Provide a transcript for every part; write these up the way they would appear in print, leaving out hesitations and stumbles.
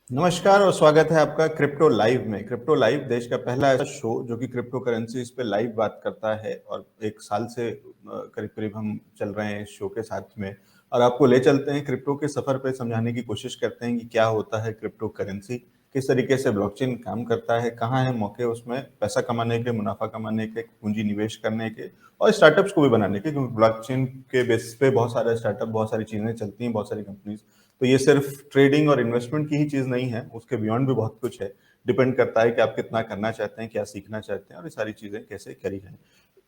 नमस्कार और स्वागत है आपका क्रिप्टो लाइव में। क्रिप्टो लाइव देश का पहला ऐसा शो जो कि क्रिप्टो करेंसीज पे लाइव बात करता है और एक साल से करीब-करीब हम चल रहे हैं इस शो के साथ में और आपको ले चलते हैं क्रिप्टो के सफर पे, समझाने की कोशिश करते हैं कि क्या होता है क्रिप्टो करेंसी, किस तरीके से ब्लॉकचेन काम करता है, कहाँ हैं मौके उसमें पैसा कमाने के, मुनाफा कमाने के, पूंजी निवेश करने के और स्टार्टअप्स को भी बनाने के, क्योंकि ब्लॉकचेन के बेसिस पे बहुत सारे स्टार्टअप, बहुत सारी चीजें चलती हैं, बहुत सारी कंपनीज। तो ये सिर्फ ट्रेडिंग और इन्वेस्टमेंट की ही चीज नहीं है, उसके बियॉन्ड भी बहुत कुछ है। डिपेंड करता है कि आप कितना करना चाहते हैं, क्या सीखना चाहते हैं और ये सारी चीजें कैसे करी जाएं।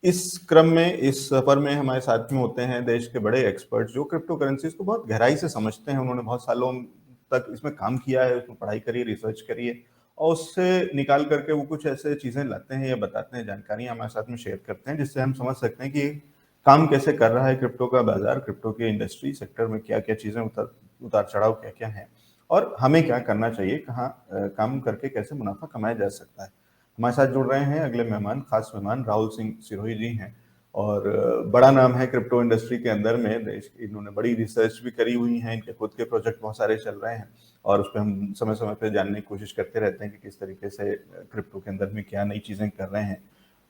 इस क्रम में, इस सफर में हमारे साथ में होते हैं देश के बड़े एक्सपर्ट जो क्रिप्टो करेंसीज को बहुत गहराई से समझते हैं। उन्होंने बहुत सालों तक इसमें काम किया है, उसमें पढ़ाई करी है, रिसर्च करी है और उससे निकाल करके वो कुछ ऐसे चीजें लाते हैं या बताते हैं, जानकारियां हमारे साथ में शेयर करते हैं, जिससे हम समझ सकते हैं कि काम कैसे कर रहा है क्रिप्टो का बाजार, क्रिप्टो के इंडस्ट्री सेक्टर में क्या क्या चीजें उतार चढ़ाव क्या क्या है और हमें क्या करना चाहिए, कहाँ काम करके कैसे मुनाफा कमाया जा सकता है। हमारे साथ जुड़ रहे हैं अगले मेहमान, खास मेहमान राहुल सिंह सिरोही जी हैं और बड़ा नाम है क्रिप्टो इंडस्ट्री के अंदर में। देश इन्होंने बड़ी रिसर्च भी करी हुई है, इनके खुद के प्रोजेक्ट बहुत सारे चल रहे हैं और उस पर हम समय समय पर जानने की कोशिश करते रहते हैं कि किस तरीके से क्रिप्टो के अंदर में क्या नई चीजें कर रहे हैं।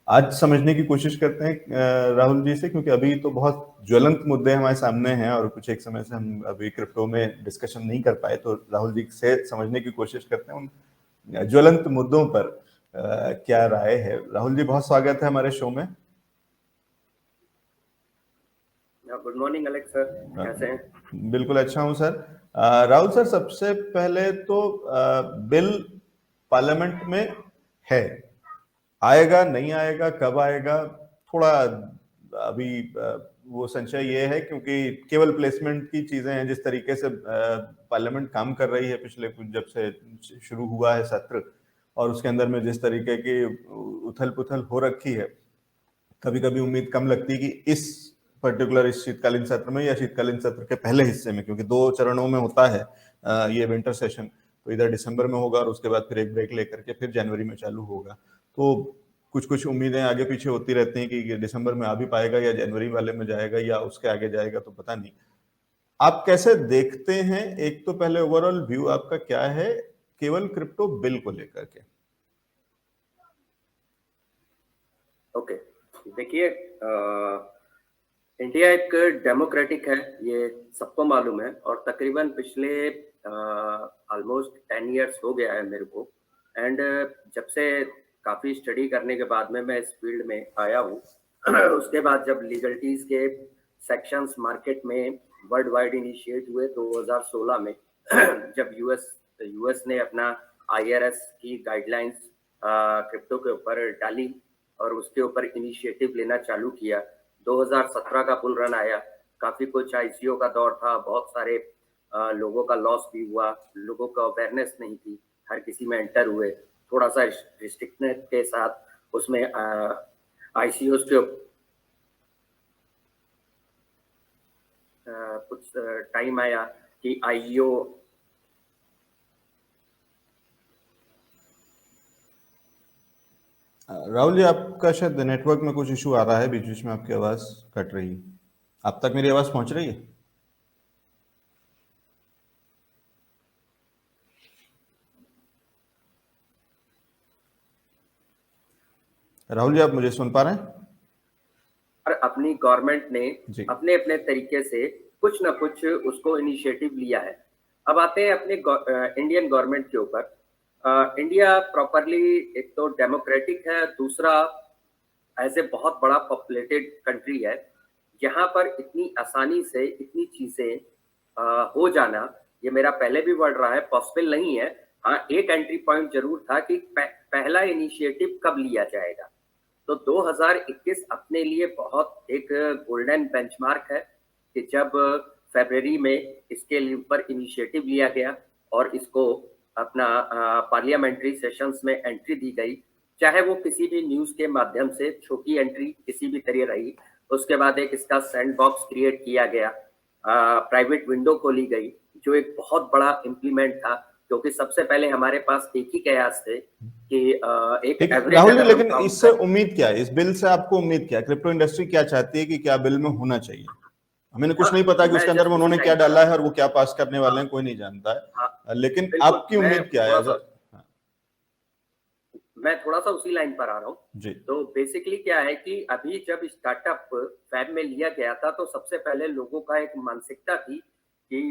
आज समझने की कोशिश करते हैं राहुल जी से, क्योंकि अभी तो बहुत ज्वलंत मुद्दे हमारे सामने हैं और कुछ एक समय से हम अभी क्रिप्टो में डिस्कशन नहीं कर पाए, तो राहुल जी से समझने की कोशिश करते हैं उन ज्वलंत मुद्दों पर क्या राय है। राहुल जी, बहुत स्वागत है हमारे शो में। गुड मॉर्निंग अलेक्स सर, कैसे हैं? बिल्कुल अच्छा हूं सर। राहुल सर, सबसे पहले तो बिल पार्लियामेंट में है, आएगा नहीं आएगा, कब आएगा, थोड़ा अभी वो संशय ये है, क्योंकि केवल प्लेसमेंट की चीजें हैं। जिस तरीके से पार्लियामेंट काम कर रही है पिछले कुछ, जब से शुरू हुआ है सत्र, और उसके अंदर में जिस तरीके की उथल पुथल हो रखी है, कभी कभी उम्मीद कम लगती है कि इस पर्टिकुलर इस शीतकालीन सत्र में या शीतकालीन सत्र के पहले हिस्से में, क्योंकि 2 चरणों में होता है ये विंटर सेशन, तो इधर दिसंबर में होगा और उसके बाद फिर एक ब्रेक लेकर के फिर जनवरी में चालू होगा। तो कुछ कुछ उम्मीदें आगे पीछे होती रहती हैं कि दिसंबर में आ भी पाएगा या जनवरी वाले में जाएगा या उसके आगे जाएगा, तो पता नहीं। आप कैसे देखते हैं? एक तो पहले ओवरऑल व्यू आपका क्या है केवल क्रिप्टो बिल को लेकर के? ओके, देखिए, इंडिया एक डेमोक्रेटिक है, ये सबको मालूम है और तकरीबन पिछले ऑलमोस्ट 10 इयर्स हो गया है मेरे को। एंड जब से काफ़ी स्टडी करने के बाद में मैं इस फील्ड में आया हूँ उसके बाद जब लीगलिटीज़ के सेक्शंस मार्केट में वर्ल्ड वाइड इनिशिएट हुए 2016 में जब यूएस ने अपना आईआरएस की गाइडलाइंस क्रिप्टो के ऊपर डाली और उसके ऊपर इनिशिएटिव लेना चालू किया। 2017 का बुल रन आया, काफ़ी कुछ आईसीओ का दौर था, बहुत सारे लोगों का लॉस भी हुआ, लोगों का अवेयरनेस नहीं थी, हर किसी में एंटर हुए, थोड़ा सा रिस्ट्रिक्टनेस के साथ उसमें आईसीओ के कुछ टाइम आया कि आईईओ राहुल जी, आपका शायद नेटवर्क में कुछ इशू आ रहा है, बीच बीच में आपकी आवाज कट रही है। आप तक मेरी आवाज पहुंच रही है? राहुल जी, आप मुझे सुन पा रहे हैं? और अपनी गवर्नमेंट ने जी। अपने अपने तरीके से कुछ ना कुछ उसको इनिशिएटिव लिया है। अब आते हैं अपने इंडियन गवर्नमेंट के ऊपर। इंडिया प्रॉपरली एक तो डेमोक्रेटिक है, दूसरा ऐसे बहुत बड़ा पॉपुलेटेड कंट्री है। यहाँ पर इतनी आसानी से इतनी चीजें हो जाना, ये मेरा पहले भी बढ़ रहा है, पॉसिबल नहीं है। हाँ, एक एंट्री पॉइंट जरूर था कि पहला इनिशिएटिव कब लिया जाएगा। तो 2021 अपने लिए बहुत एक गोल्डन बेंचमार्क है कि जब फरवरी में इसके ऊपर इनिशिएटिव लिया गया और इसको अपना पार्लियामेंट्री सेशंस में एंट्री दी गई, चाहे वो किसी भी न्यूज के माध्यम से छोटी एंट्री किसी भी तरह रही। उसके बाद एक इसका सैंडबॉक्स क्रिएट किया गया, प्राइवेट विंडो खोली गई, जो एक बहुत बड़ा इम्प्लीमेंट था, क्योंकि सबसे पहले हमारे पास एक ही कयास थे कि एक एवरेज। राहुल जी, लेकिन इससे उम्मीद क्या है? इस बिल से आपको उम्मीद क्या है? क्रिप्टो इंडस्ट्री क्या चाहती है कि क्या बिल में होना चाहिए? हमें कुछ नहीं पता कि उसके अंदर में उन्होंने क्या डाला है और वो क्या पास करने वाले हैं, कोई नहीं जानता है। लेकिन आपकी उम्मीद क्या है? मैं थोड़ा सा उसी लाइन पर आ रहा हूँ जी। तो बेसिकली क्या है कि अभी जब स्टार्टअप फैब में लिया गया था तो सबसे पहले लोगों का एक मानसिकता थी कि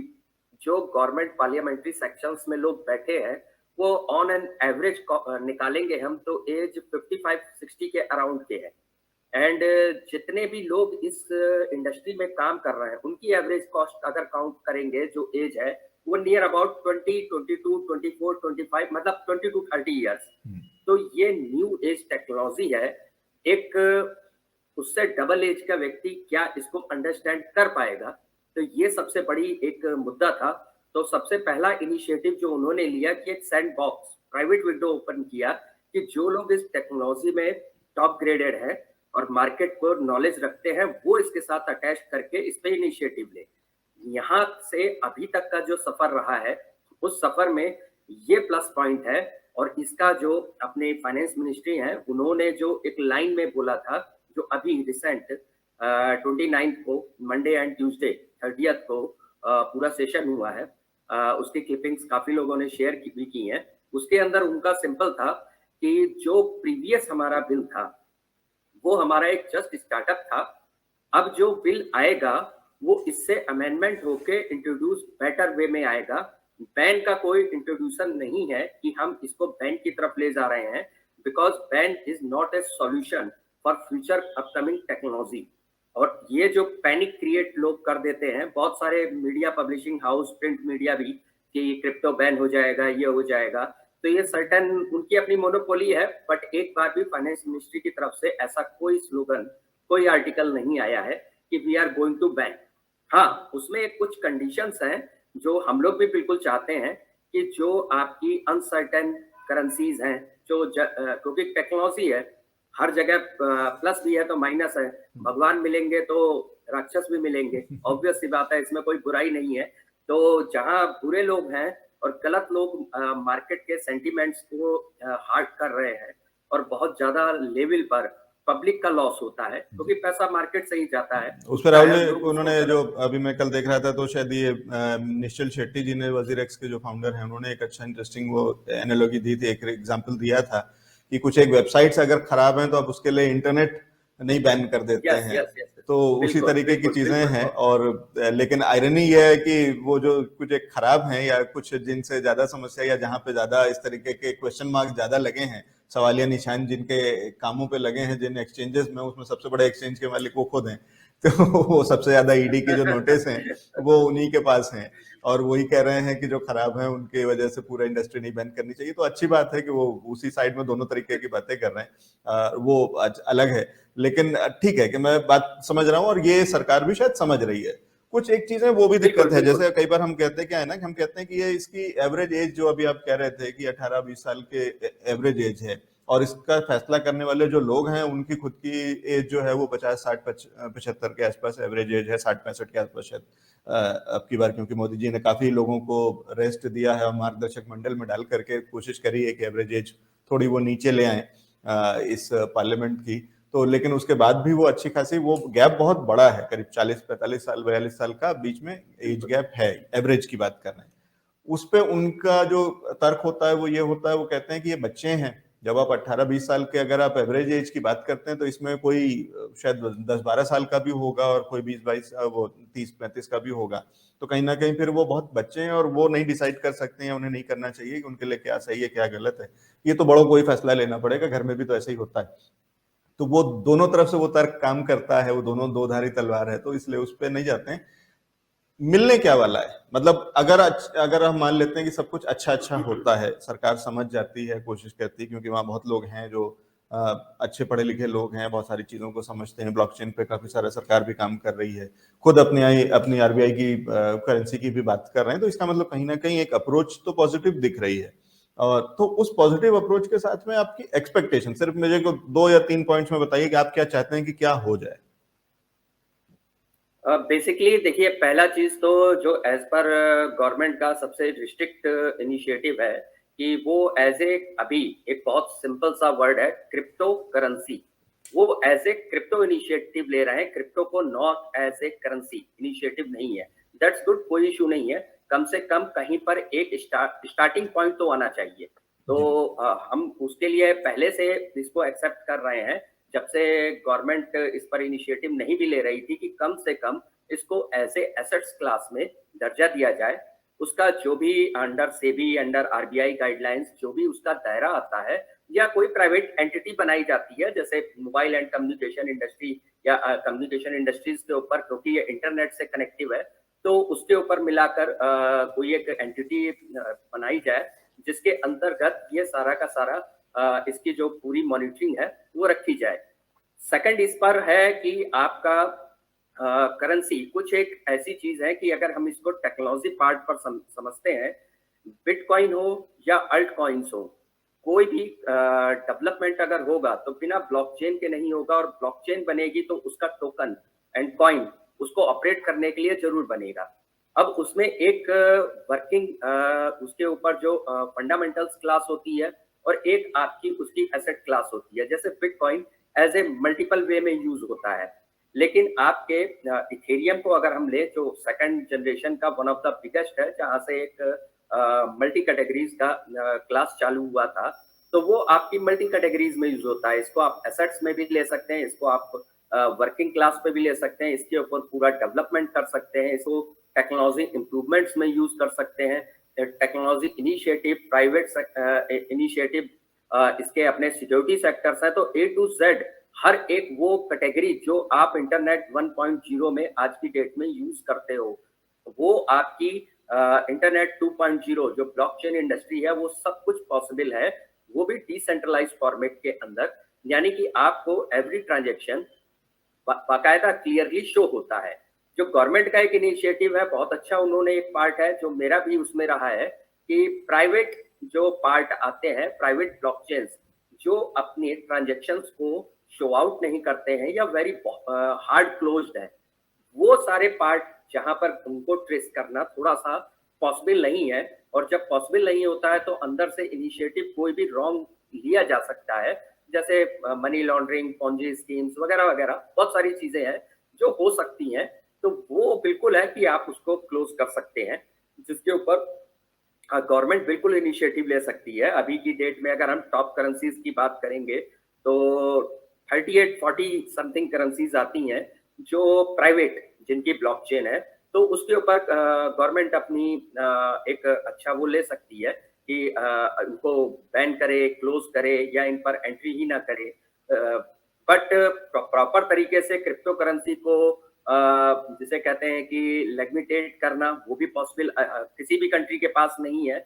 जो गवर्नमेंट पार्लियामेंट्री सेक्शंस में लोग बैठे हैं वो ऑन एन एवरेज निकालेंगे हम तो एज 55-60 के अराउंड के है एंड जितने भी लोग इस इंडस्ट्री में काम कर रहे हैं उनकी एवरेज कॉस्ट अगर काउंट करेंगे जो एज है वो नियर अबाउट 20, 22, 24, 25 मतलब 20 to 30 ईयर्स। तो ये न्यू एज टेक्नोलॉजी है, एक उससे डबल एज का व्यक्ति क्या इसको अंडरस्टैंड कर पाएगा, तो ये सबसे बड़ी एक मुद्दा था। तो सबसे पहला इनिशिएटिव जो उन्होंने लिया कि एक sand box private window open किया कि जो लोग इस टेक्नोलॉजी में टॉप ग्रेडेड है और मार्केट को नॉलेज रखते हैं वो इसके साथ अटैच करके इस पे इनिशिएटिव ले। यहाँ से अभी तक का जो सफर रहा है उस सफर में ये प्लस पॉइंट है और इसका जो अपने फाइनेंस मिनिस्ट्री है उन्होंने जो एक लाइन में बोला था जो अभी रिसेंट 29 को मंडे एंड ट्यूसडे 30th को पूरा सेशन हुआ है, उसकी क्लिपिंग्स काफी लोगों ने शेयर भी की हैं। उसके अंदर उनका सिंपल था कि जो प्रीवियस हमारा बिल था वो हमारा एक जस्ट स्टार्टअप था, अब जो बिल आएगा वो इससे अमेंडमेंट होके इंट्रोड्यूस बेटर वे में आएगा। बैन का कोई इंट्रोड्यूशन नहीं है कि हम इसको बैन की तरफ ले जा रहे हैं because ban is not a solution for future upcoming technology. और ये जो पैनिक क्रिएट लोग कर देते हैं बहुत सारे media publishing house print media भी कि क्रिप्टो बैन हो जाएगा ये हो जाएगा, तो ये सर्टन उनकी अपनी मोनोपोली है। बट एक बार भी फाइनेंस मिनिस्ट्री की तरफ से ऐसा कोई स्लोगन कोई आर्टिकल नहीं आया है कि we are going to ban. हाँ, उसमें कुछ कंडीशंस हैं जो हम लोग भी बिल्कुल चाहते हैं कि जो आपकी अनसर्टेन करेंसीज हैं जो क्योंकि टेक्नोलॉजी है हर जगह प्लस भी है तो माइनस है, भगवान मिलेंगे तो राक्षस भी मिलेंगे, ऑब्वियस सी बात है, इसमें कोई बुराई नहीं है। तो जहां बुरे लोग हैं और गलत लोग मार्केट के सेंटिमेंट्स को हार्ट कर रहे हैं और बहुत ज्यादा लेवल पर पब्लिक का लॉस होता है क्योंकि पैसा मार्केट से ही जाता है। उस पर राहुल उन्होंने जो अभी मैं कल देख रहा था तो शायद ये निश्चल शेट्टी जी ने वजीर एक्स के जो फाउंडर हैं उन्होंने एक अच्छा इंटरेस्टिंग वो एनालॉजी दी थी, एक एग्जांपल दिया था कि कुछ एक वेबसाइट्स अगर खराब हैं तो आप उसके लिए इंटरनेट नहीं बैन कर देते हैं। तो उसी तरीके की चीजें हैं। और लेकिन आयरनी ये है कि वो जो कुछ एक खराब हैं या कुछ जिनसे ज्यादा समस्या या जहां पे ज्यादा इस तरीके के क्वेश्चन मार्क ज्यादा लगे हैं, सवालिया निशान जिनके कामों पे लगे हैं जिन एक्सचेंजेस में, उसमें सबसे बड़े एक्सचेंज के मालिक वो खुद हैं। तो वो सबसे ज्यादा ईडी के जो नोटिस हैं वो उन्हीं के पास हैं और वही कह रहे हैं कि जो खराब है उनकी वजह से पूरा इंडस्ट्री नहीं बैन करनी चाहिए। तो अच्छी बात है कि वो उसी साइड में दोनों तरीके की बातें कर रहे हैं, वो अलग है। लेकिन ठीक है कि मैं बात समझ रहा हूँ और ये सरकार भी शायद समझ रही है। कुछ एक चीजें वो भी दिक्कत है, जैसे कई बार हम कहते हैं क्या है ना कि हम कहते हैं कि ये इसकी एवरेज एज जो अभी आप कह रहे थे कि 18-20 साल के एवरेज एज है और इसका फैसला करने वाले जो लोग हैं उनकी खुद की एज जो है वो 50, 60, 75 के आसपास एवरेज एज है, 60, 65 के आसपास शायद अब की बार, क्योंकि मोदी जी ने काफी लोगों को रेस्ट दिया है और मार्गदर्शक मंडल में डाल करके कोशिश करी है कि एवरेज एज थोड़ी वो नीचे ले आए इस पार्लियामेंट की। तो लेकिन उसके बाद भी वो अच्छी खासी, वो गैप बहुत बड़ा है, करीब 40-45 साल 42 साल का बीच में एज गैप है, एवरेज की बात कर रहे हैं। उस पे उनका जो तर्क होता है वो ये होता है, वो कहते हैं कि ये बच्चे हैं, जब आप 18-20 साल के अगर आप एवरेज एज की बात करते हैं तो इसमें कोई शायद 10-12 साल का भी होगा और कोई 20-22 वो 30-35 का भी होगा। तो कहीं ना कहीं फिर वो बहुत बच्चे हैं और वो नहीं डिसाइड कर सकते हैं, उन्हें नहीं करना चाहिए कि उनके लिए क्या सही है क्या गलत है। ये तो बड़ों को ही फैसला लेना पड़ेगा, घर में भी तो ऐसे ही होता है। तो वो दोनों तरफ से वो तर्क काम करता है, वो दोनों दो धारी तलवार है, तो इसलिए उस पर नहीं जाते हैं। मिलने क्या वाला है, मतलब अगर हम मान लेते हैं कि सब कुछ अच्छा होता है, सरकार समझ जाती है, कोशिश करती है, क्योंकि वहां बहुत लोग हैं जो अच्छे पढ़े लिखे लोग हैं, बहुत सारी चीजों को समझते हैं, ब्लॉकचेन पे काफी सारा सरकार भी काम कर रही है, खुद अपनी आरबीआई की करेंसी की भी बात कर रहे हैं। तो इसका मतलब कहीं ना कहीं एक अप्रोच तो पॉजिटिव दिख रही है। और तो उस पॉजिटिव अप्रोच के साथ में आपकी एक्सपेक्टेशन, सिर्फ मुझे को 2 या 3 पॉइंट्स में बताइए कि आप क्या चाहते हैं कि क्या हो जाए। बेसिकली देखिए, पहला चीज तो जो एज पर गवर्नमेंट का सबसे रिस्ट्रिक्ट इनिशिएटिव है कि वो एज ए अभी एक बहुत सिंपल सा वर्ड है क्रिप्टो करेंसी। वो एज ए क्रिप्टो इनिशिएटिव ले रहे हैं, क्रिप्टो को not as a currency initiative नहीं है। दैट्स गुड, कोई इशू नहीं है। कम से कम कहीं पर एक स्टार्टिंग पॉइंट तो आना चाहिए। तो हम उसके लिए पहले से इसको एक्सेप्ट कर रहे हैं, जब से गवर्नमेंट इस पर इनिशिएटिव नहीं भी ले रही थी कि कम से कम इसको एज ए एसेट्स क्लास में दर्जा दिया जाए। उसका जो भी under SEBI, under RBI guidelines जो भी उसका दायरा आता है, या कोई प्राइवेट एंटिटी बनाई जाती है, जैसे मोबाइल एंड कम्युनिकेशन इंडस्ट्री या कम्युनिकेशन इंडस्ट्रीज के ऊपर, क्योंकि ये इंटरनेट से कनेक्टिव है, तो उसके ऊपर मिलाकर कोई एक एंटिटी बनाई जाए, जिसके अंतर्गत ये सारा का सारा इसकी जो पूरी मॉनिटरिंग है वो रखी जाए। सेकंड इस पर है कि आपका करेंसी कुछ एक ऐसी चीज है कि अगर हम इसको टेक्नोलॉजी पार्ट पर समझते हैं, बिटकॉइन हो या अल्ट कॉइन्स हो, कोई भी डेवलपमेंट अगर होगा तो बिना ब्लॉकचेन के नहीं होगा, और ब्लॉकचेन बनेगी तो उसका टोकन एंड कॉइन उसको ऑपरेट करने के लिए जरूर बनेगा। अब उसमें एक वर्किंग उसके ऊपर जो फंडामेंटल्स क्लास होती है, और एक आपकी उसकी एसेट क्लास होती है। जैसे बिटकॉइन एज ए मल्टीपल वे में यूज होता है, लेकिन आपके इथेरियम को अगर हम ले, जो सेकंड जनरेशन का वन ऑफ द बिगेस्ट है, जहां से एक मल्टी कैटेगरीज का क्लास चालू हुआ था, तो वो आपकी मल्टी कैटेगरीज में यूज होता है। इसको आप एसेट्स में भी ले सकते हैं, इसको आप वर्किंग क्लास पे भी ले सकते हैं, इसके ऊपर पूरा डेवलपमेंट कर सकते हैं, इसको टेक्नोलॉजी इंप्रूवमेंट्स में यूज कर सकते हैं, टेक्नोलॉजी इनिशिएटिव, प्राइवेट इनिशिएटिव, इसके अपने सिक्योरिटी सेक्टर्स हैं। तो ए टू जेड हर एक वो कैटेगरी जो आप इंटरनेट 1.0 में आज की डेट में यूज करते हो, वो आपकी इंटरनेट 2.0 जो ब्लॉकचेन इंडस्ट्री है, वो सब कुछ पॉसिबल है, वो भी डिसेंट्रलाइज फॉर्मेट के अंदर। यानी कि आपको एवरी ट्रांजेक्शन बाकायदा क्लियरली शो होता है। जो गवर्नमेंट का एक इनिशिएटिव है, बहुत अच्छा, उन्होंने एक पार्ट है जो मेरा भी उसमें रहा है, कि प्राइवेट जो पार्ट आते हैं, प्राइवेट ब्लॉकचेन्स जो अपने ट्रांजेक्शन्स को शो आउट नहीं करते हैं या वेरी हार्ड क्लोज्ड है, वो सारे पार्ट जहां पर उनको ट्रेस करना थोड़ा सा पॉसिबल नहीं है। और जब पॉसिबल नहीं होता है तो अंदर से इनिशिएटिव कोई भी रॉन्ग लिया जा सकता है, जैसे मनी लॉन्ड्रिंग, पॉन्जी स्कीम्स वगैरह वगैरह बहुत सारी चीजें हैं जो हो सकती हैं। तो वो बिल्कुल है कि आप उसको क्लोज कर सकते हैं, जिसके ऊपर गवर्नमेंट बिल्कुल इनिशिएटिव ले सकती है। अभी की डेट में अगर हम टॉप करेंसीज की बात करेंगे तो 38-40 समथिंग करेंसीज आती हैं जो प्राइवेट, जिनकी ब्लॉकचेन है। तो उसके ऊपर गवर्नमेंट अपनी एक अच्छा वो ले सकती है कि उनको बैन करे, क्लोज करे, या इन पर एंट्री ही ना करे। बट प्रॉपर तरीके से क्रिप्टो करेंसी को जिसे कहते हैं कि लेगिमिटेट करना, वो भी पॉसिबल किसी भी कंट्री के पास नहीं है।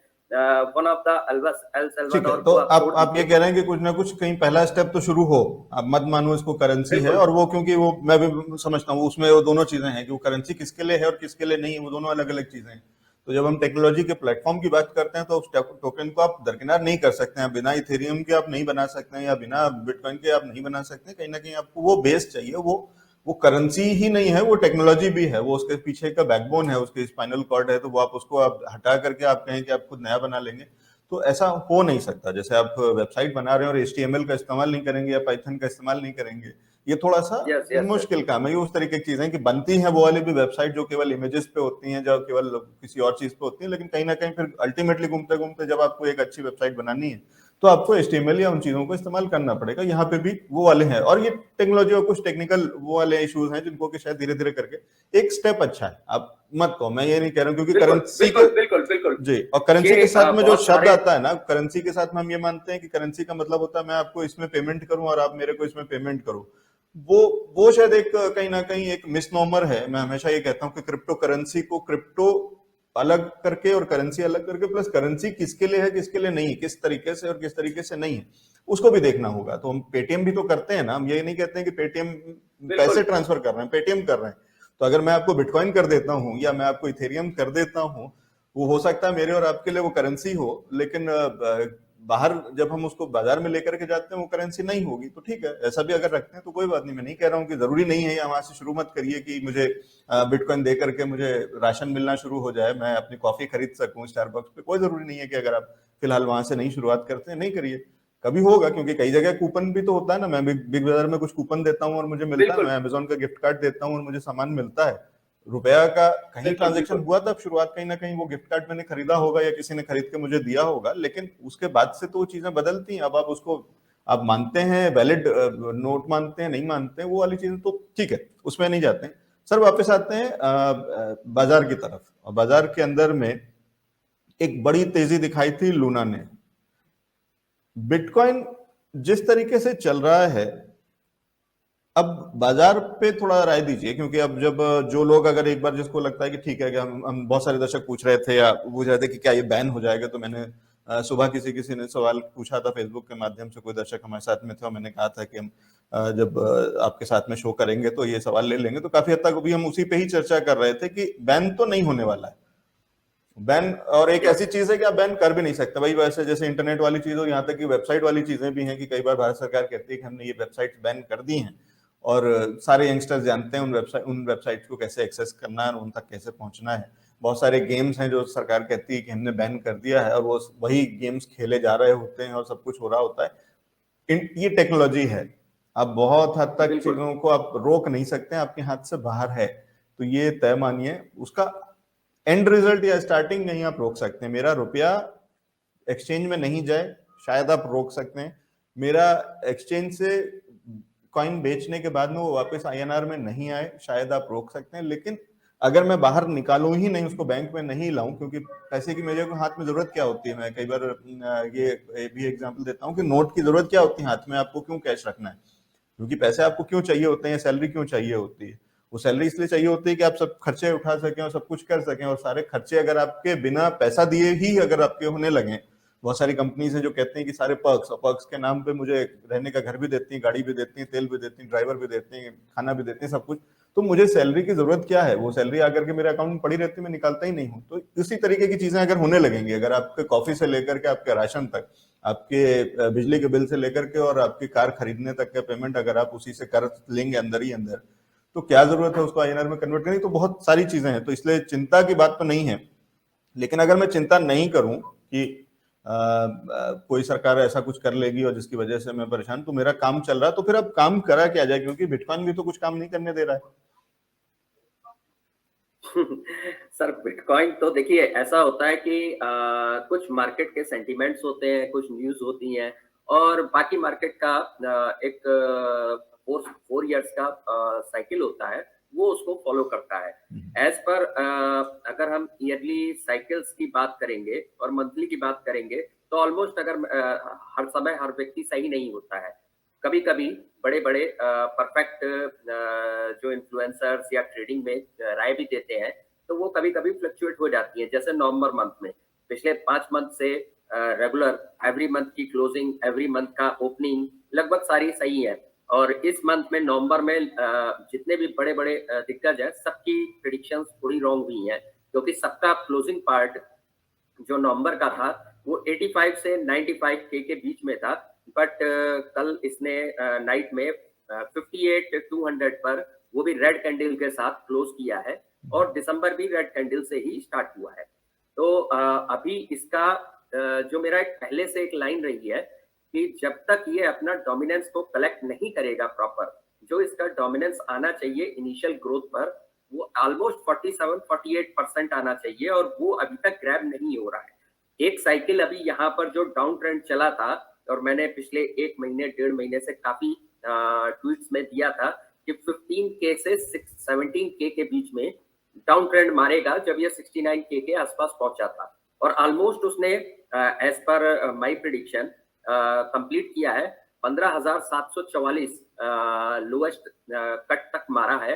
वन ऑफ द एल ठीक है, सल्वाडोर तो को आप ये कह रहे हैं कि कुछ ना कुछ कहीं पहला स्टेप तो शुरू हो। आप मत मानो इसको करेंसी है, बिल्कुल और वो क्योंकि वो मैं भी समझता हूँ उसमें वो दोनों चीजें हैं कि वो करेंसी किसके लिए है और किसके लिए नहीं है, वो दोनों अलग अलग चीजें हैं। तो जब हम टेक्नोलॉजी के प्लेटफॉर्म की बात करते हैं तो उस टोकन को आप दरकिनार नहीं कर सकते हैं, बिना इथेरियम के आप नहीं बना सकते हैं, या बिना बिटकॉइन के आप नहीं बना सकते हैं। कहीं ना कहीं आपको वो बेस चाहिए, वो करेंसी ही नहीं है, वो टेक्नोलॉजी भी है, वो उसके पीछे का बैकबोन है, उसके स्पाइनल कॉर्ड है। तो वो आप उसको आप हटा करके आप कहें कि आप खुद नया बना लेंगे, तो ऐसा हो नहीं सकता। जैसे आप वेबसाइट बना रहे हैं और HTML का इस्तेमाल नहीं करेंगे या पाइथन का इस्तेमाल नहीं करेंगे, ये थोड़ा सा यस यस यस मुश्किल काम है। ये उस तरीके की चीजें कि बनती हैं वो वाली भी वेबसाइट जो केवल इमेजेस पे होती हैं, जो केवल किसी और चीज पे होती हैं, लेकिन कहीं ना कहीं फिर अल्टीमेटली घूमते घूमते जब आपको एक अच्छी वेबसाइट बनानी है तो आपको HTML या उन चीजों को इस्तेमाल करना पड़ेगा। यहाँ पे भी वो वाले हैं, और ये टेक्नोलॉजी और कुछ टेक्निकल वो वाले इश्यूज हैं जिनको कि शायद धीरे धीरे करके एक स्टेप अच्छा है। आप मत कहो, मैं ये नहीं कह रहा हूँ, क्योंकि बिल्कुल करेंसी के बिल्कुल बिल्कुल बिल्कुल। जी, और करेंसी ये के साथ में जो बहुत शब्द सारे आता है ना, करेंसी के साथ में हम ये मानते हैं कि करेंसी का मतलब होता है मैं आपको इसमें पेमेंट करूं और आप मेरे को इसमें पेमेंट करो। वो वो शायद एक कहीं ना कहीं एक मिसनोमर है। मैं हमेशा ये कहता हूं कि क्रिप्टो करेंसी को क्रिप्टो अलग करके और करेंसी अलग करके, प्लस करेंसी किसके लिए है किसके लिए नहीं, किस तरीके से और किस तरीके से नहीं है, उसको भी देखना होगा। तो हम पेटीएम भी तो करते हैं ना, हम ये नहीं कहते हैं कि पेटीएम पैसे बिल्कुल ट्रांसफर कर रहे हैं, पेटीएम कर रहे हैं। तो अगर मैं आपको बिटकॉइन कर देता हूं या मैं आपको इथेरियम कर देता हूं, वो हो सकता है मेरे और आपके लिए वो करेंसी हो, लेकिन बाहर जब हम उसको बाजार में लेकर के जाते हैं वो करेंसी नहीं होगी। तो ठीक है, ऐसा भी अगर रखते हैं तो कोई बात नहीं। मैं नहीं कह रहा हूँ कि जरूरी नहीं है, या वहां से शुरू मत करिए कि मुझे बिटकॉइन दे करके मुझे राशन मिलना शुरू हो जाए, मैं अपनी कॉफी खरीद सकूं स्टारबक्स पे। कोई जरूरी नहीं है कि अगर आप फिलहाल वहां से नहीं शुरुआत करते हैं, नहीं करिए। कभी होगा, क्योंकि कई जगह कूपन भी तो होता है ना, मैं बिग बाजार में कुछ कूपन देता हूँ और मुझे मिलता है, मैं अमेजोन का गिफ्ट कार्ड देता हूँ और मुझे सामान मिलता है। रुपया का कहीं ट्रांजेक्शन हुआ तब शुरुआत, कहीं ना कहीं वो गिफ्ट कार्ड मैंने खरीदा होगा या किसी ने खरीद के मुझे दिया होगा, लेकिन उसके बाद से तो वो चीजें बदलती हैं। अब आप उसको आप मानते हैं वैलिड नोट मानते हैं, नहीं मानते हैं, वो वाली चीजें तो ठीक है, उसमें नहीं जाते हैं। सर वापस आते हैं बाजार की तरफ। और बाजार के अंदर में एक बड़ी तेजी दिखाई थी लूना ने। बिटकॉइन जिस तरीके से चल रहा है, अब बाजार पे थोड़ा राय दीजिए, क्योंकि अब जब जो लोग अगर एक बार जिसको लगता है कि ठीक है कि हम बहुत सारे दर्शक पूछ रहे थे या पूछ रहे थे कि क्या ये बैन हो जाएगा, तो मैंने सुबह किसी ने सवाल पूछा था फेसबुक के माध्यम से, कोई दर्शक हमारे साथ में थे और मैंने कहा था कि हम जब आपके साथ में शो करेंगे तो ये सवाल ले लेंगे, तो काफी हद तक अभी हम उसी पे ही चर्चा कर रहे थे कि बैन तो नहीं होने वाला है। बैन और एक ऐसी चीज है कि आप बैन कर भी नहीं सकते भाई, वैसे जैसे इंटरनेट वाली चीज हो, यहाँ तक कि वेबसाइट वाली चीजें भी हैं कि कई बार भारत सरकार कहती है कि हमने ये वेबसाइट बैन कर दी हैं, और सारे यंगस्टर्स जानते हैं उन वेबसाइट को कैसे एक्सेस करना है और उन तक कैसे पहुंचना है। बहुत सारे गेम्स हैं जो सरकार कहती है कि हमने बैन कर दिया है, और वो वही गेम्स खेले जा रहे होते हैं और सब कुछ हो रहा होता है। ये टेक्नोलॉजी है, अब बहुत हद तक चीजों को आप रोक नहीं सकते, आपके हाथ से बाहर है। तो ये तय मानिए, उसका एंड रिजल्ट या स्टार्टिंग नहीं आप रोक सकते। मेरा रुपया एक्सचेंज में नहीं जाए शायद आप रोक सकते हैं, मेरा एक्सचेंज से कॉइन बेचने के बाद में वो वापस आईएनआर में नहीं आए शायद आप रोक सकते हैं, लेकिन अगर मैं बाहर निकालूं ही नहीं, उसको बैंक में नहीं लाऊं, क्योंकि पैसे की मेरे को हाथ में जरूरत क्या होती है, मैं कई बार ये भी एग्जांपल देता हूं कि नोट की जरूरत क्या होती है हाथ में, आपको क्यों कैश रखना है, क्योंकि पैसे आपको क्यों चाहिए होते हैं, सैलरी क्यों चाहिए होती है। वो सैलरी इसलिए चाहिए होती है कि आप सब खर्चे उठा सकें और सब कुछ कर सकें, और सारे खर्चे अगर आपके बिना पैसा दिए ही अगर आपके होने लगे, बहुत सारी कंपनीज हैं जो कहते हैं कि सारे पर्क्स, और पर्क्स के नाम पे मुझे रहने का घर भी देती हैं, गाड़ी भी देती हैं, तेल भी देती हैं, ड्राइवर भी देते हैं, खाना भी देते हैं, सब कुछ। तो मुझे सैलरी की जरूरत क्या है, वो सैलरी आकर के मेरे अकाउंट में पड़ी रहती है, मैं निकालता ही नहीं हूँ। तो इसी तरीके की चीजें अगर होने लगेंगी, अगर आपके कॉफी से लेकर के आपके राशन तक, आपके बिजली के बिल से लेकर के और आपकी कार खरीदने तक का पेमेंट अगर आप उसी से कर लेंगे अंदर ही अंदर, तो क्या जरूरत है उसको आईएनआर में कन्वर्ट करने की। तो बहुत सारी चीजें हैं, तो इसलिए चिंता की बात तो नहीं है। लेकिन अगर मैं चिंता नहीं करूं कि कोई सरकार ऐसा कुछ कर लेगी और जिसकी वजह से मैं परेशान, तो मेरा काम चल रहा है, तो फिर अब काम करा क्या जाए, क्योंकि बिटकॉइन भी तो कुछ काम नहीं करने दे रहा है। सर बिटकॉइन तो देखिए ऐसा होता है कि कुछ मार्केट के सेंटीमेंट्स होते हैं, कुछ न्यूज होती हैं, और बाकी मार्केट का एक 4 इयर्स का साइकिल होता है, वो उसको फॉलो करता है। एज पर अगर हम ईयरली साइकिल्स की बात करेंगे और मंथली की बात करेंगे, तो ऑलमोस्ट अगर हर समय हर व्यक्ति सही नहीं होता है। कभी कभी बड़े बड़े परफेक्ट जो इन्फ्लुएंसर्स या ट्रेडिंग में राय भी देते हैं, तो वो कभी कभी फ्लक्चुएट हो जाती है। जैसे नवंबर मंथ में पिछले 5 मंथ से रेगुलर एवरी मंथ की क्लोजिंग, एवरी मंथ का ओपनिंग लगभग सारी सही है। और इस मंथ में नवंबर में जितने भी बड़े बड़े दिग्गज हैं, सबकी प्रेडिक्शंस थोड़ी रॉन्ग हुई हैं, क्योंकि सबका क्लोजिंग पार्ट जो नवंबर का था वो 85 से 95 के बीच में था। बट कल इसने नाइट में 58,200 पर वो भी रेड कैंडल के साथ क्लोज किया है, और दिसंबर भी रेड कैंडल से ही स्टार्ट हुआ है। तो अभी इसका जो मेरा एक पहले से एक लाइन रही है कि जब तक ये अपना डोमिनेंस को कलेक्ट नहीं करेगा प्रॉपर, जो इसका डोमिनेंस आना चाहिए इनिशियल ग्रोथ पर, वो ऑलमोस्ट 47-48% आना चाहिए, और वो अभी तक ग्रैब नहीं हो रहा है। एक साइकिल अभी यहाँ पर जो डाउन ट्रेंड चला था, और मैंने पिछले 1 महीने 1.5 महीने से काफी ट्वीट्स में दिया था कि 15K से 17K के बीच में डाउन ट्रेंड मारेगा, जब ये 69K के आसपास पहुंचा था। और ऑलमोस्ट उसने as per my prediction complete किया है। 15,744 लोएस्ट कट तक मारा है,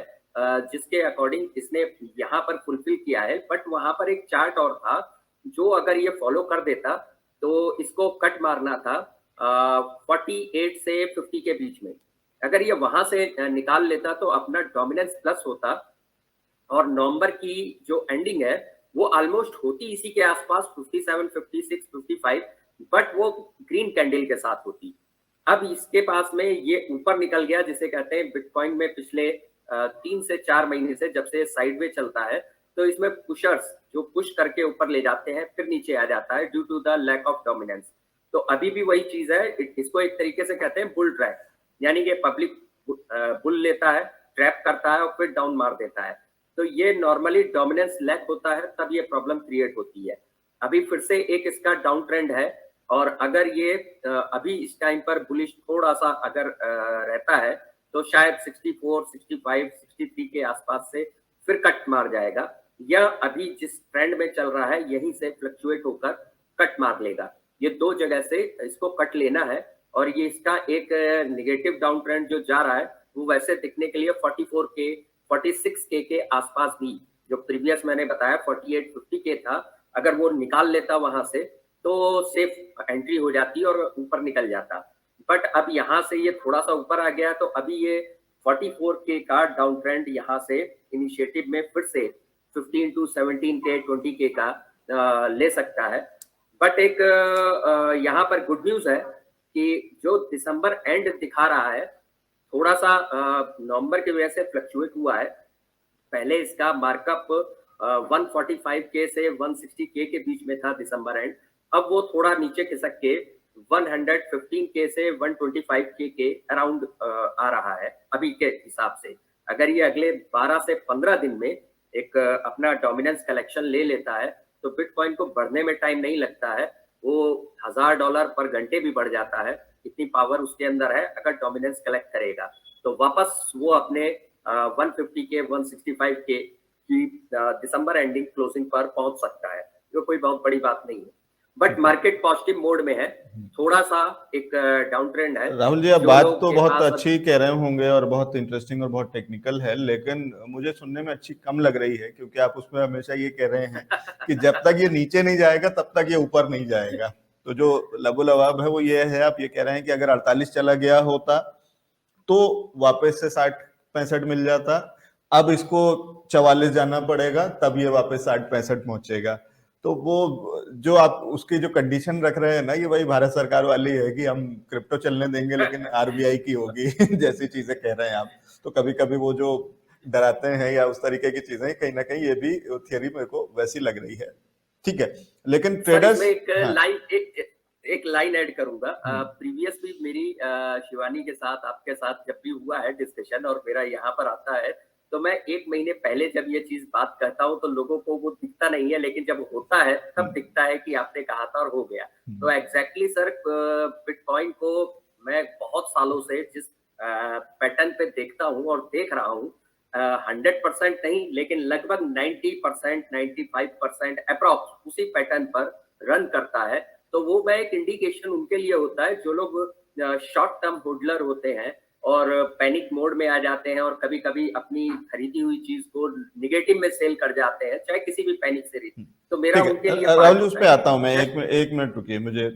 जिसके अकॉर्डिंग इसने यहाँ पर फुलफिल किया है। बट वहां पर एक चार्ट और था जो अगर ये फॉलो कर देता तो इसको कट मारना था 48 से 50 के बीच में। अगर ये वहां से निकाल लेता तो अपना डोमिनेंस प्लस होता, और नवंबर की जो एंडिंग है वो ऑलमोस्ट होती इसी के आसपास 57, 56, 55, बट वो ग्रीन कैंडल के साथ होती। अब इसके पास में ये ऊपर निकल गया, जिसे कहते हैं बिटकॉइन में पिछले 3 से 4 महीने से जब से साइडवे चलता है, तो इसमें पुशर्स जो पुश करके ऊपर ले जाते हैं फिर नीचे आ जाता है due to the lack of dominance. तो अभी भी वही चीज है, इसको एक तरीके से कहते हैं बुल ट्रैप, यानी कि पब्लिक बुल लेता है, ट्रैप करता है और फिर डाउन मार देता है। तो ये नॉर्मली डोमिनेंस लैक होता है, तब ये प्रॉब्लम क्रिएट होती है। अभी फिर से एक इसका डाउन ट्रेंड है, और अगर ये अभी इस टाइम पर बुलिश थोड़ा सा अगर रहता है तो शायद 64, 65, 63 के आसपास से फिर कट मार जाएगा, या अभी जिस ट्रेंड में चल रहा है यहीं से फ्लक्चुएट होकर कट मार लेगा। ये दो जगह से इसको कट लेना है, और ये इसका एक नेगेटिव डाउन ट्रेंड जो जा रहा है वो वैसे दिखने के लिए 44 के 46 के आसपास भी, जो प्रीवियस मैंने बताया 48, 50 के था, अगर वो निकाल लेता वहां से तो सेफ एंट्री हो जाती और ऊपर निकल जाता। बट अब यहाँ से ये थोड़ा सा ऊपर आ गया, तो अभी ये 44 के का डाउन ट्रेंड यहाँ से इनिशिएटिव में फिर से 15 to 17 के 20 के का ले सकता है। बट एक यहाँ पर गुड न्यूज है कि जो दिसंबर एंड दिखा रहा है, थोड़ा सा नवंबर की वजह से फ्लक्चुएट हुआ है। पहले इसका मार्कअप 145 के से 160 के बीच में था दिसंबर एंड, अब वो थोड़ा नीचे खिसक के 115 के से 125 के अराउंड आ रहा है अभी के हिसाब से। अगर ये अगले 12 से 15 दिन में एक अपना डोमिनेंस कलेक्शन ले लेता है तो बिटकॉइन को बढ़ने में टाइम नहीं लगता है, वो $1000 पर घंटे भी बढ़ जाता है, इतनी पावर उसके अंदर है। अगर डोमिनेंस कलेक्ट करेगा तो वापस वो अपने 150 के 165 के की दिसंबर एंडिंग क्लोजिंग पर पहुंच सकता है, जो कोई बहुत बड़ी बात नहीं है। बट मार्केट पॉजिटिव मोड में है, थोड़ा सा एक डाउन ट्रेंड है। राहुल जी, आप बात तो बहुत अच्छी कह रहे होंगे और बहुत इंटरेस्टिंग और बहुत टेक्निकल है, लेकिन मुझे सुनने में अच्छी कम लग रही है, क्योंकि आप उसमें हमेशा ये कह रहे हैं कि जब तक ये नीचे नहीं जाएगा तब तक ये ऊपर नहीं जाएगा। तो जो लबोलवाब है वो ये है, आप ये कह रहे हैं कि अगर 48 चला गया होता तो वापस से 60-65 मिल जाता, अब इसको 44 जाना पड़ेगा तब ये वापस 60-65 पहुंचेगा। तो वो जो आप उसकी जो कंडीशन रख रहे हैं ना, ये वही भारत सरकार वाली है कि हम क्रिप्टो चलने देंगे लेकिन आरबीआई की होगी जैसी चीजें कह रहे हैं आप। तो कभी कभी वो जो डराते हैं या उस तरीके की चीजें, कहीं ना कहीं ये भी थियरी मेरे को वैसी लग रही है। ठीक है, लेकिन ट्रेडर्स एक लाइन ऐड करूंगा। प्रीवियस भी मेरी शिवानी के साथ, आपके साथ जब भी हुआ है डिस्कशन और मेरा यहाँ पर आता है, तो मैं 1 महीने पहले जब ये चीज बात करता हूँ तो लोगों को वो दिखता नहीं है, लेकिन जब होता है तब दिखता है कि आपने कहा था और हो गया। तो एग्जैक्टली सर, बिटकॉइन को मैं बहुत सालों से जिस पैटर्न पे देखता हूँ और देख रहा हूँ, 100% नहीं लेकिन लगभग 90%, 95% अप्रॉक्स उसी पैटर्न पर रन करता है। तो वो मैं एक इंडिकेशन उनके लिए होता है जो लोग शॉर्ट टर्म होल्डर होते हैं और पैनिक मोड में आ जाते हैं और कभी कभी अपनी खरीदी हुई चीज को निगेटिव में सेल कर जाते हैं, चाहे किसी भी पैनिक से। तो मेरा उनके लिए राहुल उस पे आता हूं मैं, एक मिनट रुकिए, मुझे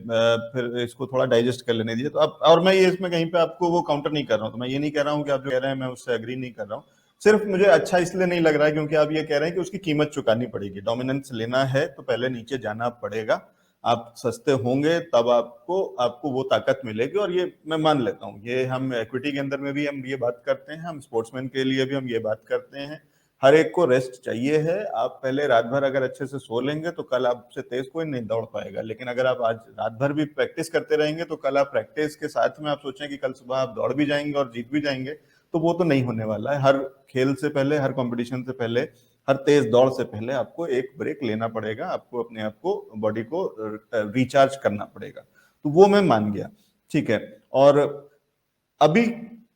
फिर इसको थोड़ा डाइजेस्ट कर लेने दीजिए। तो अब, और मैं ये इसमें कहीं पे आपको वो काउंटर नहीं कर रहा हूँ, तो मैं ये नहीं कह रहा हूँ कि आप जो कह रहे हैं मैं उससे एग्री नहीं कर रहा हूँ, सिर्फ मुझे अच्छा इसलिए नहीं लग रहा है क्योंकि आप ये कह रहे हैं कि उसकी कीमत चुकानी पड़ेगी। डोमिनेंस लेना है तो पहले नीचे जाना पड़ेगा, आप सस्ते होंगे तब आपको वो ताकत मिलेगी। और ये मैं मान लेता हूँ, ये हम इक्विटी के अंदर में भी हम ये बात करते हैं, हम स्पोर्ट्समैन के लिए भी हम ये बात करते हैं, हर एक को रेस्ट चाहिए है। आप पहले रात भर अगर अच्छे से सो लेंगे तो कल आपसे तेज कोई नहीं दौड़ पाएगा, लेकिन अगर आप आज रात भर भी प्रैक्टिस करते रहेंगे तो कल आप प्रैक्टिस के साथ में आप सोचें कि कल सुबह आप दौड़ भी जाएंगे और जीत भी जाएंगे, तो वो तो नहीं होने वाला है। हर खेल से पहले, हर कंपटीशन से पहले, हर तेज दौड़ से पहले आपको एक ब्रेक लेना पड़ेगा, आपको अपने आप को, बॉडी को रिचार्ज करना पड़ेगा। तो वो मैं मान गया, ठीक है। और अभी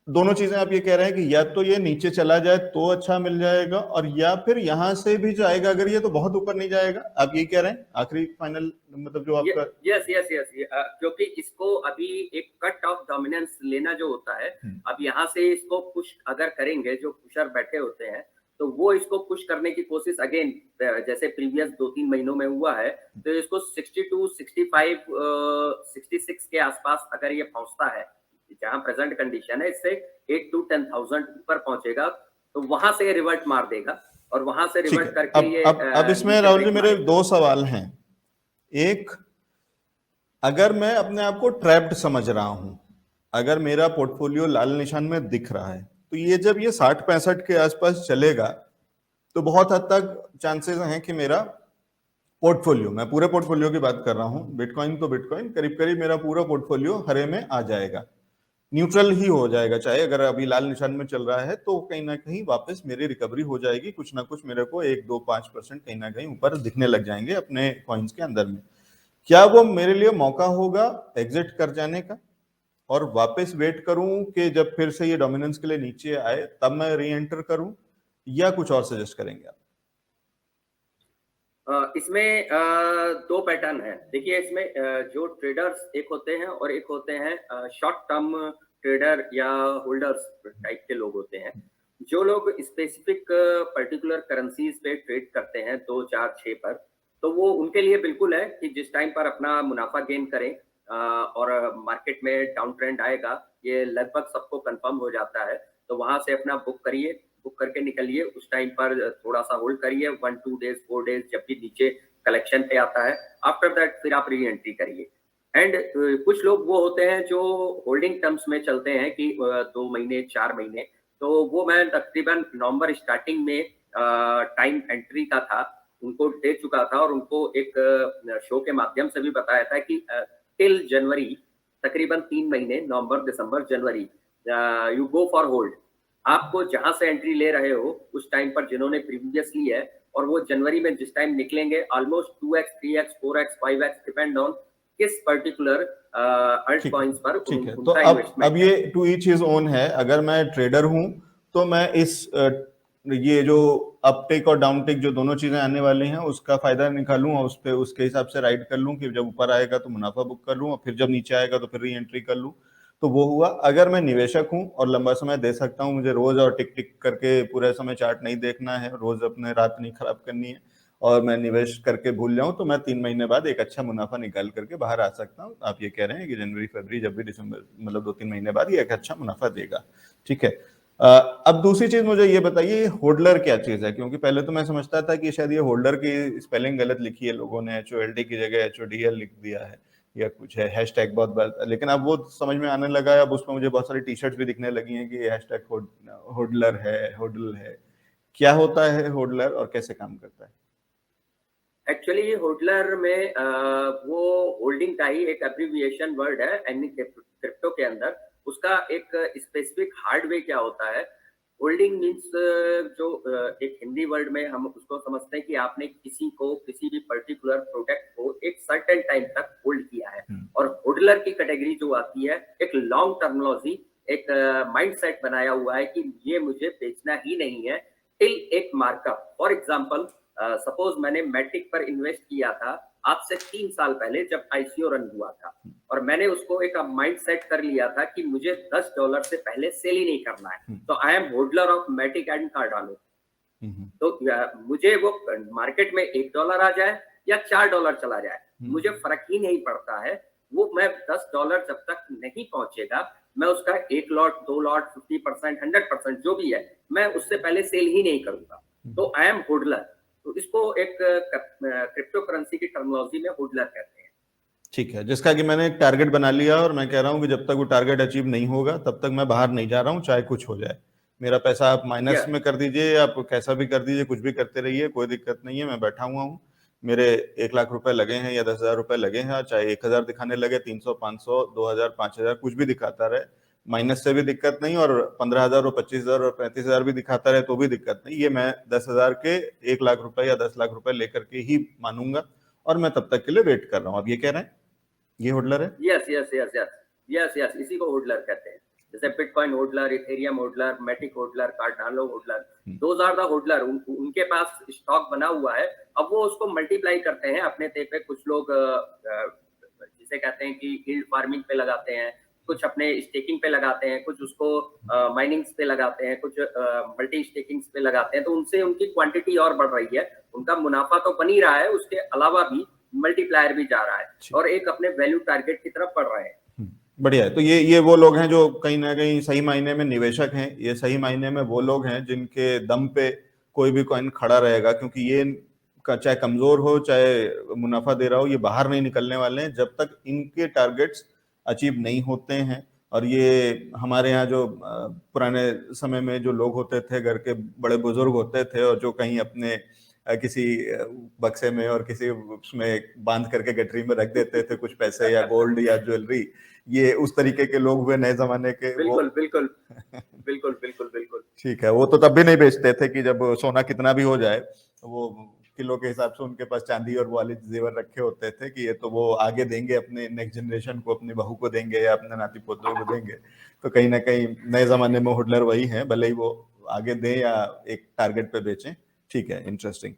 दोनों चीजें आप ये कह रहे हैं कि या तो ये नीचे चला जाए तो अच्छा मिल जाएगा, और या फिर यहां से भी जाएगा अगर ये तो बहुत ऊपर नहीं जाएगा, आप ये कह रहे हैं आखिरी फाइनल मतलब जो आपका। यस क्योंकि इसको अभी एक कट ऑफ डोमिनेंस लेना जो होता है, अब यहाँ से इसको पुश अगर करेंगे, जो पुशर बैठे होते हैं तो वो इसको पुश करने की कोशिश अगेन जैसे प्रीवियस 2-3 महीनों में हुआ है, तो इसको 62, 65, 66 के आसपास अगर ये पहुंचता है, जहां प्रेजेंट कंडीशन है, इससे 8 to 10,000 ऊपर पहुंचेगा तो वहां से रिवर्ट मार देगा, और वहां से रिवर्ट करके ये अब इसमें राहुल जी मेरे 2 सवाल हैं। एक, अगर मैं अपने आप को ट्रैप्ड समझ रहा हूं, अगर मेरा पोर्टफोलियो लाल निशान में दिख रहा है, तो ये जब ये 60-65 के आसपास चलेगा तो बहुत हद तक चांसेस हैं कि मेरा पोर्टफोलियो, मैं पूरे पोर्टफोलियो की बात कर रहा हूँ। बिटकॉइन तो बिटकॉइन, करीब करीब मेरा पूरा पोर्टफोलियो हरे में आ जाएगा, न्यूट्रल ही हो जाएगा। चाहे अगर अभी लाल निशान में चल रहा है तो कहीं ना कहीं वापस मेरी रिकवरी हो जाएगी, कुछ ना कुछ मेरे को 1, 2, 5% कहीं ना कहीं ऊपर दिखने लग जाएंगे अपने कॉइन्स के अंदर में। क्या वो मेरे लिए मौका होगा एग्जिट कर जाने का और वापस वेट करूं कि जब फिर से ये डोमिनेंस के लिए नीचे आए तब मैं री एंटर करूं, या कुछ और सजेस्ट करेंगे आप? इसमें दो पैटर्न है। देखिए इसमें जो ट्रेडर्स एक होते हैं और एक होते हैं शॉर्ट टर्म ट्रेडर या होल्डर्स टाइप के लोग होते हैं। जो लोग स्पेसिफिक पर्टिकुलर करेंसीज पे ट्रेड करते हैं 2, 4, 6 पर, तो वो उनके लिए बिल्कुल है कि जिस टाइम पर अपना मुनाफा गेन करें और मार्केट में डाउन ट्रेंड आएगा, ये लगभग सबको कंफर्म हो जाता है, तो वहां से अपना बुक करके निकलिए। उस टाइम पर थोड़ा सा होल्ड करिए 1, 2 डेज 4 डेज, जब भी नीचे कलेक्शन पे आता है, आफ्टर दैट फिर आप री एंट्री करिए। एंड कुछ लोग वो होते हैं जो होल्डिंग टर्म्स में चलते हैं कि 2 महीने 4 महीने, तो वो मैं तकरीबन नवंबर स्टार्टिंग में टाइम एंट्री का था, उनको दे चुका था और उनको एक शो के माध्यम से भी बताया था कि टिल जनवरी, तकरीबन 3 महीने नवंबर दिसंबर जनवरी, यू गो फॉर होल्ड। आपको जहां से एंट्री ले रहे हो उस टाइम पर जिन्होंने प्रीवियसली है, और वो जनवरी में जिस टाइम निकलेंगे almost 2x 3x 4x 5x depend on किस पर्टिकुलर अल्ट ठीक कॉइन्स पर ठीक है। तो उनका अब इन्वेस्टमेंट है। ये टू ईच हिज ओन है। अगर मैं ट्रेडर हूं तो मैं इस ये जो अपटेक और डाउनटेक जो दोनों चीजें आने वाली हैं उसका फायदा निकालूं और उस पे उसके हिसाब से राइड कर लूं कि जब ऊपर आएगा तो मुनाफा बुक कर लूं और फिर जब नीचे आएगा तो फिर री एंट्री कर लूं। तो वो हुआ। अगर मैं निवेशक हूं और लंबा समय दे सकता हूं, मुझे रोज और टिक टिक करके पूरे समय चार्ट नहीं देखना है, रोज अपने रात नहीं खराब करनी है और मैं निवेश करके भूल जाऊं, तो मैं 3 महीने बाद एक अच्छा मुनाफा निकाल करके बाहर आ सकता हूं। आप ये कह रहे हैं कि जनवरी फरवरी जब भी दिसंबर, मतलब 2-3 महीने बाद ये एक अच्छा मुनाफा देगा। ठीक है। अब दूसरी चीज मुझे ये बताइए, होल्डर क्या चीज है? क्योंकि पहले तो मैं समझता था कि शायद ये होल्डर की स्पेलिंग गलत लिखी है लोगों ने, HOLD की जगह HODL लिख दिया है या कुछ है, हैशटैग बहुत बार, लेकिन अब वो समझ में आने लगा है। अब उसमें मुझे बहुत सारी टी शर्ट भी दिखने लगी हैं कि हैशटैग होल्डर है, होडल है। क्या होता है होल्डर और कैसे काम करता है? एक्चुअली ये होल्डर में वो होल्डिंग का ही एक एब्रिविएशन वर्ड है एनी क्रिप्टो के अंदर। उसका एक स्पेसिफिक हार्ड वे क्या होता है, होल्डिंग मीन्स जो एक हिंदी वर्ड में हम उसको समझते हैं कि आपने किसी को किसी भी पर्टिकुलर प्रोडक्ट को एक सर्टेन टाइम तक होल्ड किया है। और होल्डर की कैटेगरी जो आती है, एक लॉन्ग टर्मिनोलॉजी, एक माइंडसेट बनाया हुआ है कि ये मुझे बेचना ही नहीं है टिल एक मार्कअप। फॉर एग्जांपल सपोज मैंने मैटिक पर इन्वेस्ट किया था आज से 3 साल पहले जब आईसीओ रन हुआ था, और मैंने उसको एक माइंड सेट कर लिया था कि मुझे $10 से पहले सेल ही नहीं करना है, तो I am holder of Matic and Cardano. तो मुझे वो मार्केट में $1 आ जाए या $4 चला जाए, मुझे फर्क ही नहीं पड़ता है। वो मैं $10 जब तक नहीं पहुंचेगा, मैं उसका 1 लॉट 2 लॉट 50% 100% जो भी है, मैं उससे पहले सेल ही नहीं करूंगा। तो आई एम होल्डर। तो इसको एक क्रिप्टो करेंसी की टर्मिनोलॉजी में होल्डर कहते हैं। ठीक है, जिसका कि मैंने एक टारगेट बना लिया और मैं कह रहा हूं कि जब तक वो टारगेट अचीव नहीं होगा तब तक मैं बाहर नहीं जा रहा हूं, चाहे कुछ हो जाए। मेरा पैसा आप माइनस यस में कर दीजिए, आप कैसा भी कर दीजिए, कुछ भी करते रहिए, कोई दिक्कत नहीं है। मैं बैठा हुआ हूँ, मेरे 1 लाख रुपए लगे हैं या 10,000 रुपए लगे हैं, चाहे 1,000 दिखाने लगे, 300 500 2,000 5,000 कुछ भी दिखाता रहे, माइनस से भी दिक्कत नहीं, और 15,000 और 25,000 और 35,000 भी दिखाता रहे तो भी दिक्कत नहीं। ये मैं 10,000 के 1 लाख रुपए या 10 लाख रुपए लेकर के ही मानूंगा और मैं तब तक के लिए वेट कर रहा हूँ। आप ये कह रहे हैं ये होल्डर है? Yes yes yes yes yes yes, इसी को होल्डर कहते हैं। जैसे Bitcoin holder, Ethereum holder, Matic holder, Cardano holder, those are the holder. उनके पास स्टॉक बना हुआ है, अब वो उसको मल्टीप्लाई करते हैं अपने ते पे। कुछ लोग जिसे कहते हैं कि यील्ड फार्मिंग पे लगाते हैं, कुछ अपने स्टेकिंग पे लगाते हैं, कुछ उसको माइनिंग्स पे लगाते हैं, कुछ मल्टी स्टेकिंग्स पे लगाते हैं। तो उनसे उनकी क्वांटिटी और बढ़ रही है, उनका मुनाफा तो बन ही रहा है, उसके अलावा भी मल्टीप्लायर भी जा रहा है और एक अपने वैल्यू टारगेट की तरफ बढ़ रहे हैं। बढ़िया है। तो ये वो लोग हैं जो कहीं ना कहीं सही मायने में निवेशक हैं। ये सही मायने में वो लोग हैं जिनके दम पे कोई भी कॉइन खड़ा रहेगा, क्योंकि ये चाहे कमजोर हो चाहे मुनाफा दे रहा हो, ये बाहर नहीं निकलने वाले हैं जब तक इनके टारगेट्स अचीव नहीं होते हैं। और ये हमारे यहाँ जो पुराने समय में जो लोग होते थे, घर के बड़े बुजुर्ग होते थे और जो कहीं अपने किसी बक्से में और किसी उसमें बांध करके गठरी में रख देते थे कुछ पैसे या गोल्ड या ज्वेलरी। ये उस तरीके के लोग हुए नए जमाने के वो। बिल्कुल बिल्कुल बिल्कुल बिल्कुल बिल्कुल। ठीक है, वो तो तब भी नहीं बेचते थे कि जब सोना कितना भी हो जाए, वो किलो के हिसाब से उनके पास चांदी और वाले जेवर रखे होते थे कि ये तो वो आगे देंगे अपने नेक्स्ट जनरेशन को, अपनी बहू को देंगे या अपने नाती पोतों को देंगे। तो कहीं ना कहीं नए जमाने में हुडलर वही है, भले ही वो आगे दें या एक टारगेट पे बेचें। ठीक है, इंटरेस्टिंग।